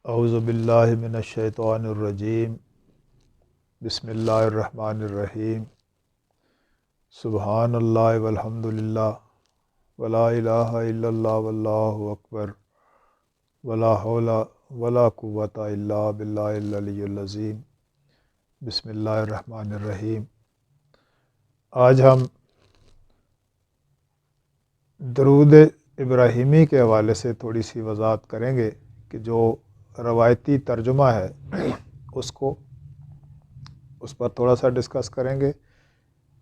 اعوذ باللہ من الشیطان الرجیم بسم اللہ الرحمن الرحیم سبحان اللہ والحمد للہ ولا الہ الا اللہ واللہ اکبر ولا حول ولا قوۃ الا باللہ العلی العظیم بسم اللہ الرحمن الرحیم۔ آج ہم درود ابراہیمی کے حوالے سے تھوڑی سی وضاحت کریں گے کہ جو روایتی ترجمہ ہے اس پر تھوڑا سا ڈسکس کریں گے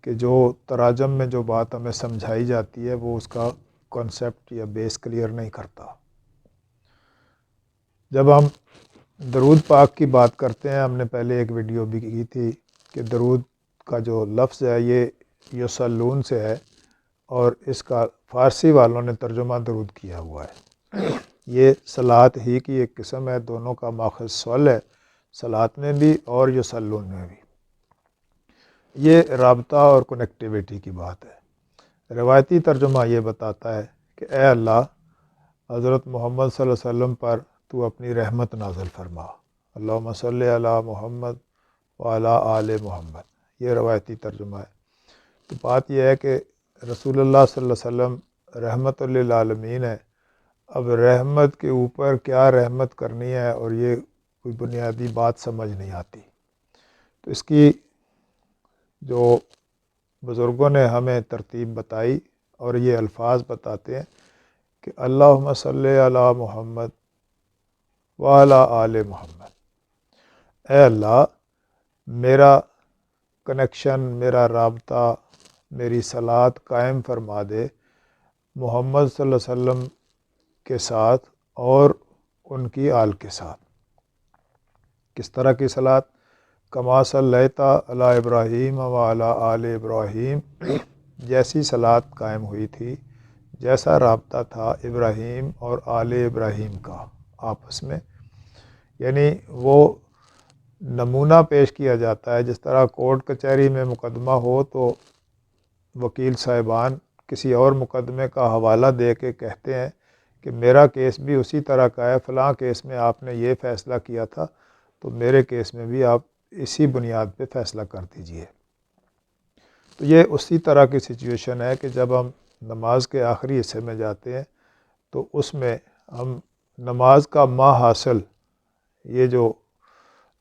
کہ جو تراجم میں جو بات ہمیں سمجھائی جاتی ہے وہ اس کا کانسیپٹ یا بیس کلیئر نہیں کرتا۔ جب ہم درود پاک کی بات کرتے ہیں، ہم نے پہلے ایک ویڈیو بھی کی تھی کہ درود کا جو لفظ ہے یہ یصلون سے ہے اور اس کا فارسی والوں نے ترجمہ درود کیا ہوا ہے۔ یہ صلات ہی کی ایک قسم ہے، دونوں کا ماخذ صل ہے، صلات میں بھی اور یصلون میں بھی۔ یہ رابطہ اور کنیکٹیویٹی کی بات ہے۔ روایتی ترجمہ یہ بتاتا ہے کہ اے اللہ، حضرت محمد صلی اللہ علیہ وسلم پر تو اپنی رحمت نازل فرما، اللہم صلی علی محمد وعلی آل محمد۔ یہ روایتی ترجمہ ہے۔ تو بات یہ ہے کہ رسول اللہ صلی اللہ علیہ وسلم رحمت للعالمین ہے۔ اب رحمت کے اوپر کیا رحمت کرنی ہے اور یہ کوئی بنیادی بات سمجھ نہیں آتی۔ تو اس کی جو بزرگوں نے ہمیں ترتیب بتائی اور یہ الفاظ بتاتے ہیں کہ اللہم صلی علی محمد وعلی آل محمد۔ اے اللہ، میرا کنیکشن، میرا رابطہ، میری صلات قائم فرما دے محمد صلی اللہ علیہ وسلم کے ساتھ اور ان کی آل کے ساتھ۔ کس طرح کی صلات؟ کما صلیت علی ابراہیم وعلی آل ابراہیم، جیسی صلات قائم ہوئی تھی، جیسا رابطہ تھا ابراہیم اور آل ابراہیم کا آپس میں۔ یعنی وہ نمونہ پیش کیا جاتا ہے، جس طرح کورٹ کچہری میں مقدمہ ہو تو وکیل صاحبان کسی اور مقدمے کا حوالہ دے کے کہتے ہیں کہ میرا کیس بھی اسی طرح کا ہے، فلاں کیس میں آپ نے یہ فیصلہ کیا تھا تو میرے کیس میں بھی آپ اسی بنیاد پہ فیصلہ کر دیجئے۔ تو یہ اسی طرح کی سچویشن ہے کہ جب ہم نماز کے آخری حصے میں جاتے ہیں تو اس میں ہم نماز کا ما حاصل، یہ جو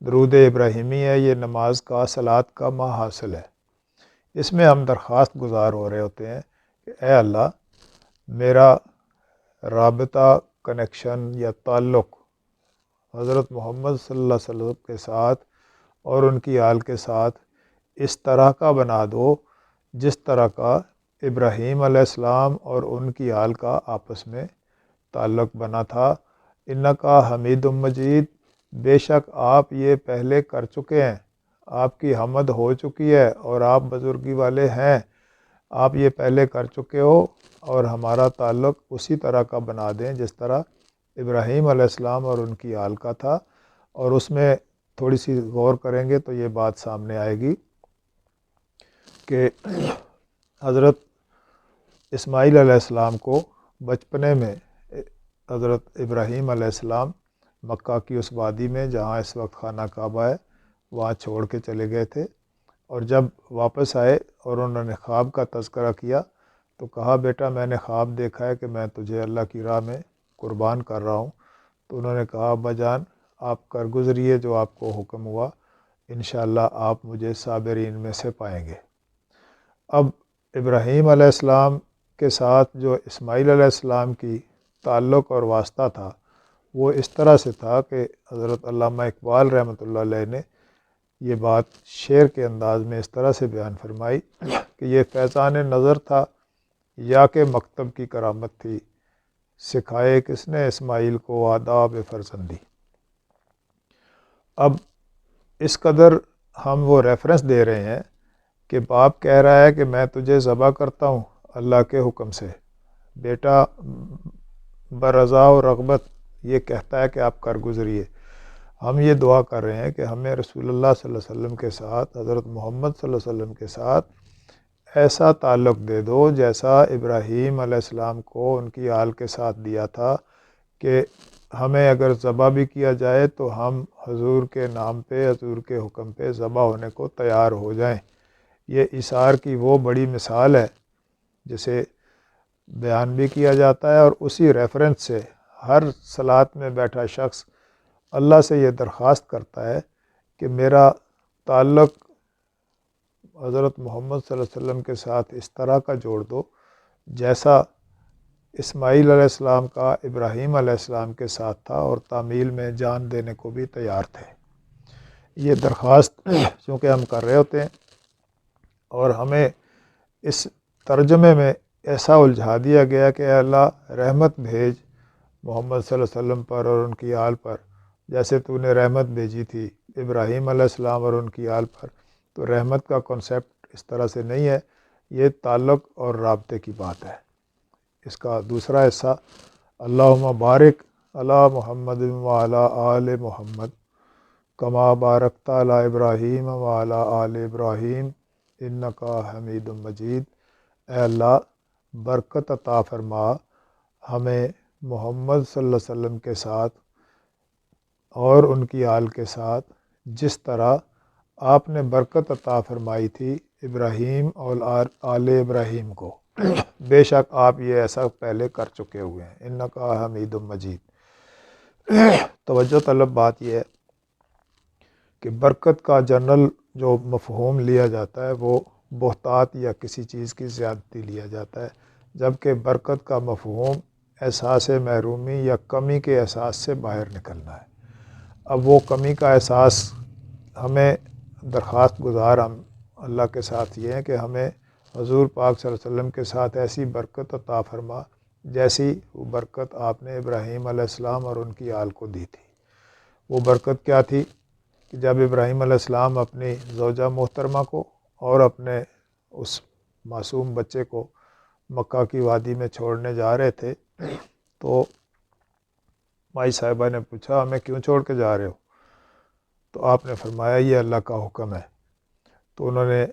درود ابراہیمی ہے، یہ نماز کا صلات کا ما حاصل ہے۔ اس میں ہم درخواست گزار ہو رہے ہوتے ہیں کہ اے اللہ، میرا رابطہ، کنیکشن یا تعلق حضرت محمد صلی اللہ علیہ وسلم کے ساتھ اور ان کی آل کے ساتھ اس طرح کا بنا دو جس طرح کا ابراہیم علیہ السلام اور ان کی آل کا آپس میں تعلق بنا تھا۔ انکا حمید مجید، بے شک آپ یہ پہلے کر چکے ہیں، آپ کی حمد ہو چکی ہے اور آپ بزرگی والے ہیں، آپ یہ پہلے کر چکے ہو، اور ہمارا تعلق اسی طرح کا بنا دیں جس طرح ابراہیم علیہ السلام اور ان کی آل کا تھا۔ اور اس میں تھوڑی سی غور کریں گے تو یہ بات سامنے آئے گی کہ حضرت اسماعیل علیہ السلام کو بچپنے میں حضرت ابراہیم علیہ السلام مکہ کی اس وادی میں جہاں اس وقت خانہ کعبہ ہے وہاں چھوڑ کے چلے گئے تھے، اور جب واپس آئے اور انہوں نے خواب کا تذکرہ کیا تو کہا بیٹا میں نے خواب دیکھا ہے کہ میں تجھے اللہ کی راہ میں قربان کر رہا ہوں۔ تو انہوں نے کہا ابا جان آپ کر گزریے جو آپ کو حکم ہوا، انشاءاللہ آپ مجھے صابرین میں سے پائیں گے۔ اب ابراہیم علیہ السلام کے ساتھ جو اسماعیل علیہ السلام کی تعلق اور واسطہ تھا وہ اس طرح سے تھا کہ حضرت علامہ اقبال رحمۃ اللہ علیہ نے یہ بات شعر کے انداز میں اس طرح سے بیان فرمائی کہ یہ فیضان نظر تھا یا کہ مکتب کی کرامت تھی، سکھائے کس نے اسماعیل کو آداب فرزندی۔ اب اس قدر ہم وہ ریفرنس دے رہے ہیں کہ باپ کہہ رہا ہے کہ میں تجھے ذبح کرتا ہوں اللہ کے حکم سے، بیٹا برضا و رغبت یہ کہتا ہے کہ آپ کر گزریے۔ ہم یہ دعا کر رہے ہیں کہ ہمیں رسول اللہ صلی اللہ علیہ وسلم کے ساتھ، حضرت محمد صلی اللہ علیہ وسلم کے ساتھ ایسا تعلق دے دو جیسا ابراہیم علیہ السلام کو ان کی آل کے ساتھ دیا تھا، کہ ہمیں اگر ذبح بھی کیا جائے تو ہم حضور کے نام پہ، حضور کے حکم پہ ذبح ہونے کو تیار ہو جائیں۔ یہ ایثار کی وہ بڑی مثال ہے جسے بیان بھی کیا جاتا ہے، اور اسی ریفرنس سے ہر صلاۃ میں بیٹھا شخص اللہ سے یہ درخواست کرتا ہے کہ میرا تعلق حضرت محمد صلی اللہ علیہ وسلم کے ساتھ اس طرح کا جوڑ دو جیسا اسماعیل علیہ السلام کا ابراہیم علیہ السلام کے ساتھ تھا، اور تعمیل میں جان دینے کو بھی تیار تھے۔ یہ درخواست چونکہ ہم کر رہے ہوتے ہیں، اور ہمیں اس ترجمے میں ایسا الجھا دیا گیا کہ اے اللہ رحمت بھیج محمد صلی اللہ علیہ وسلم پر اور ان کی آل پر، جیسے تو نے رحمت بھیجی تھی ابراہیم علیہ السلام اور ان کی آل پر۔ تو رحمت کا کنسیپٹ اس طرح سے نہیں ہے، یہ تعلق اور رابطے کی بات ہے۔ اس کا دوسرا حصہ اللہم بارک علی محمد وعلی آل محمد کما بارکت علی ابراہیم وعلی آل ابراہیم انک حمید مجید۔ اے اللہ برکت عطا فرما ہمیں محمد صلی اللہ علیہ وسلم کے ساتھ اور ان کی آل کے ساتھ جس طرح آپ نے برکت عطا فرمائی تھی ابراہیم اور آل ابراہیم کو، بے شک آپ یہ ایسا پہلے کر چکے ہوئے ہیں۔ انکا حمید مجید۔ توجہ طلب بات یہ ہے کہ برکت کا جنرل جو مفہوم لیا جاتا ہے وہ بہتات یا کسی چیز کی زیادتی لیا جاتا ہے، جبکہ برکت کا مفہوم احساس محرومی یا کمی کے احساس سے باہر نکلنا ہے۔ اب وہ کمی کا احساس ہمیں درخواست گزار ہم اللہ کے ساتھ یہ ہیں کہ ہمیں حضور پاک صلی اللہ علیہ وسلم کے ساتھ ایسی برکت عطا فرما جیسی وہ برکت آپ نے ابراہیم علیہ السلام اور ان کی آل کو دی تھی۔ وہ برکت کیا تھی کہ جب ابراہیم علیہ السلام اپنی زوجہ محترمہ کو اور اپنے اس معصوم بچے کو مکہ کی وادی میں چھوڑنے جا رہے تھے تو مائی صاحبہ نے پوچھا ہمیں کیوں چھوڑ کے جا رہے ہو؟ تو آپ نے فرمایا یہ اللہ کا حکم ہے۔ تو انہوں نے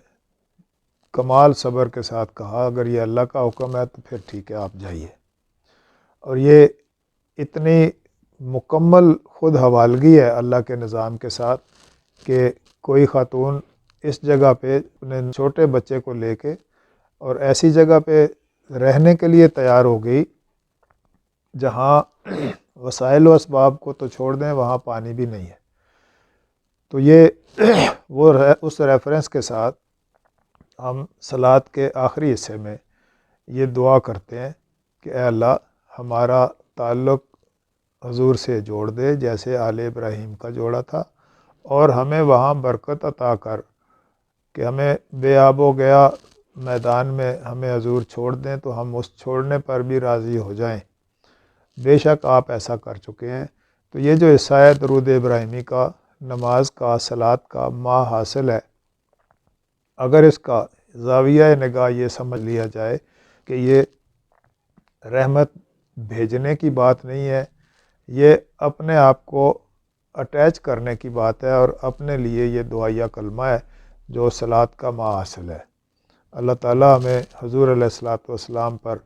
کمال صبر کے ساتھ کہا اگر یہ اللہ کا حکم ہے تو پھر ٹھیک ہے آپ جائیے۔ اور یہ اتنی مکمل خود حوالگی ہے اللہ کے نظام کے ساتھ کہ کوئی خاتون اس جگہ پہ اپنے چھوٹے بچے کو لے کے اور ایسی جگہ پہ رہنے کے لیے تیار ہو گئی جہاں وسائل و اسباب کو تو چھوڑ دیں وہاں پانی بھی نہیں ہے۔ تو یہ وہ اس ریفرنس کے ساتھ ہم صلاۃ کے آخری حصے میں یہ دعا کرتے ہیں کہ اے اللہ ہمارا تعلق حضور سے جوڑ دے جیسے آل ابراہیم کا جوڑا تھا، اور ہمیں وہاں برکت عطا کر کہ ہمیں بے آب و گیا میدان میں ہمیں حضور چھوڑ دیں تو ہم اس چھوڑنے پر بھی راضی ہو جائیں، بے شک آپ ایسا کر چکے ہیں۔ تو یہ جو حصہ ہے درود ابراہیمی کا، نماز کا، صلاۃ کا ما حاصل ہے، اگر اس کا زاویہ نگاہ یہ سمجھ لیا جائے کہ یہ رحمت بھیجنے کی بات نہیں ہے، یہ اپنے آپ کو اٹیچ کرنے کی بات ہے، اور اپنے لیے یہ دعائیہ کلمہ ہے جو صلاۃ کا ما حاصل ہے۔ اللہ تعالیٰ ہمیں حضور علیہ الصلوۃ والسلام پر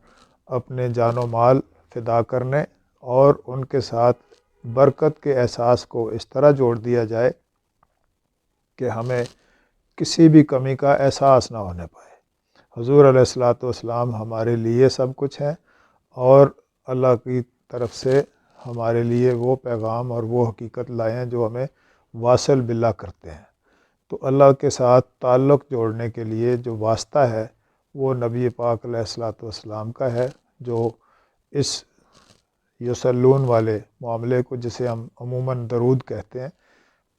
اپنے جان و مال فدا کرنے اور ان کے ساتھ برکت کے احساس کو اس طرح جوڑ دیا جائے کہ ہمیں کسی بھی کمی کا احساس نہ ہونے پائے۔ حضور علیہ الصلوۃ والسلام ہمارے لیے سب کچھ ہے، اور اللہ کی طرف سے ہمارے لیے وہ پیغام اور وہ حقیقت لائے ہیں جو ہمیں واصل باللہ کرتے ہیں۔ تو اللہ کے ساتھ تعلق جوڑنے کے لیے جو واسطہ ہے وہ نبی پاک علیہ الصلوۃ والسلام کا ہے، جو اس یصلون والے معاملے کو جسے ہم عموماً درود کہتے ہیں۔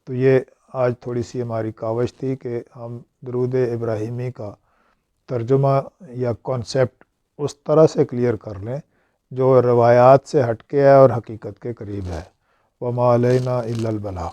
تو یہ آج تھوڑی سی ہماری کاوش تھی کہ ہم درود ابراہیمی کا ترجمہ یا کانسیپٹ اس طرح سے کلیئر کر لیں جو روایات سے ہٹ کے ہے اور حقیقت کے قریب ہے۔ وما علینا الا البلاغ۔